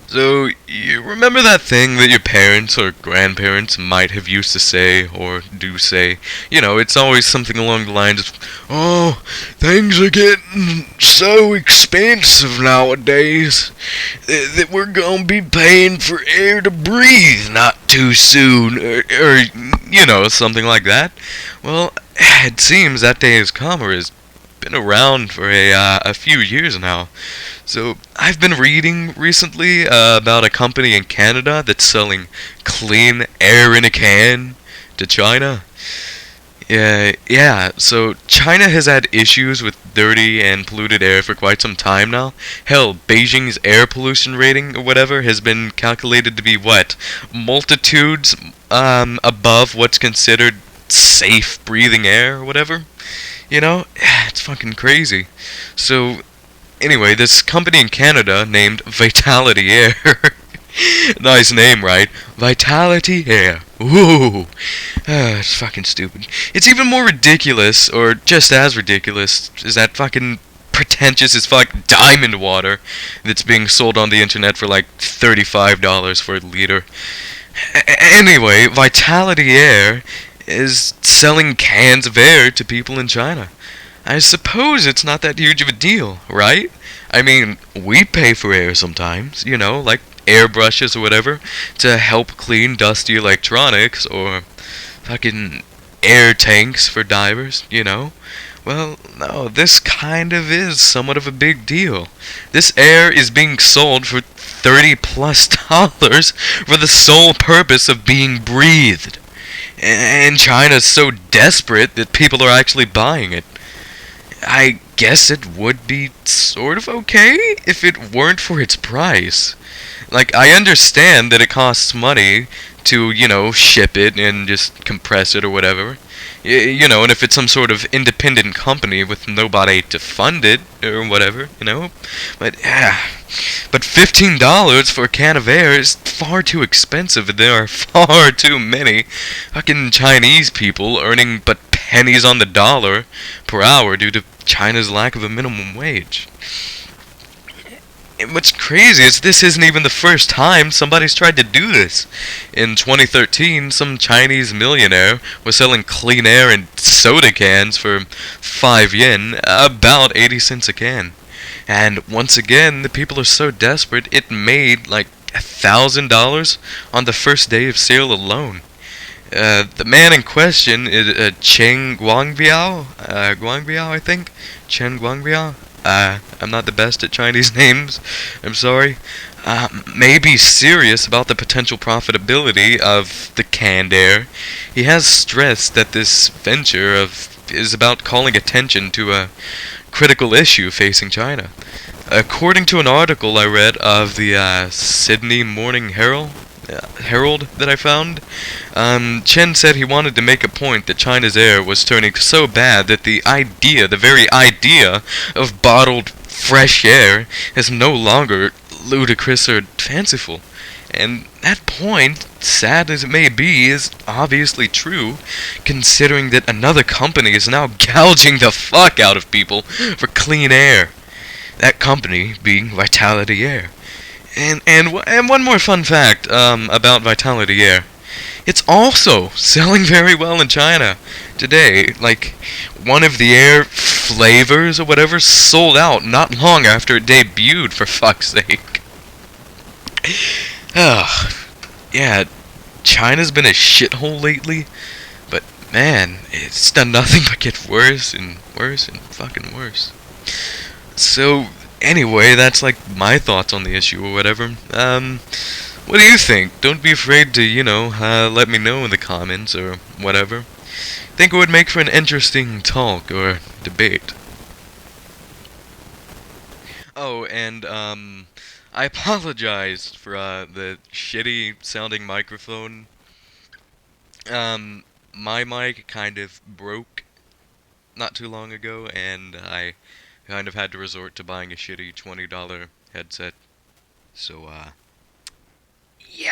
So, you remember that thing that your parents or grandparents might have used to say, or do say? It's always something along the lines of, "Oh, things are getting so expensive nowadays that we're gonna be paying for air to breathe not too soon," or something like that. Well, it seems that day has come, or has been around for a few years now. So I've been reading recently about a company in Canada that's selling clean air in a can to China. Yeah, yeah. So China has had issues with dirty and polluted air for quite some time now. Hell, Beijing's air pollution rating or whatever has been calculated to be what? Multitudes above what's considered safe breathing air or whatever. It's fucking crazy. So anyway, this company in Canada named Vitality Air. Nice name, right? Vitality Air. Ooh. It's fucking stupid. It's even more ridiculous, or just as ridiculous, is that fucking pretentious as fuck diamond water that's being sold on the internet for like $35 for a liter. Anyway, Vitality Air is selling cans of air to people in China. I suppose it's not that huge of a deal, right? I mean, we pay for air sometimes, like airbrushes or whatever, to help clean dusty electronics, or fucking air tanks for divers. Well, no, this kind of is somewhat of a big deal. This air is being sold for $30+ for the sole purpose of being breathed. And China's so desperate that people are actually buying it. I guess it would be sort of okay if it weren't for its price. Like, I understand that it costs money to, ship it and just compress it or whatever. And if it's some sort of independent company with nobody to fund it or whatever. But, yeah. But $15 for a can of air is far too expensive, and there are far too many fucking Chinese people earning but pennies on the dollar per hour due to China's lack of a minimum wage. And what's crazy is this isn't even the first time somebody's tried to do this. In 2013, some Chinese millionaire was selling clean air in soda cans for 5 yen, about 80 cents a can. And once again, the people are so desperate, it made like $1,000 on the first day of sale alone. The man in question is Cheng Guangbiao. Guangbiao, I think. Chen Guangbiao. I'm not the best at Chinese names. I'm sorry. May be serious about the potential profitability of the canned air. He has stressed that this venture is about calling attention to a critical issue facing China. According to an article I read of the Sydney Morning Herald that I found, Chen said he wanted to make a point that China's air was turning so bad that the very idea of bottled fresh air is no longer ludicrous or fanciful. And that point, sad as it may be, is obviously true, considering that another company is now gouging the fuck out of people for clean air. That company being Vitality Air. And one more fun fact about Vitality Air. It's also selling very well in China today. Like, one of the air flavors or whatever sold out not long after it debuted, for fuck's sake. Yeah, China's been a shithole lately, but man, it's done nothing but get worse and worse and fucking worse. So, anyway, that's like my thoughts on the issue or whatever. What do you think? Don't be afraid to, let me know in the comments or whatever. Think it would make for an interesting talk or debate. Oh, and, I apologize for, the shitty sounding microphone. My mic kind of broke not too long ago, and I kind of had to resort to buying a shitty $20 headset. So, yeah.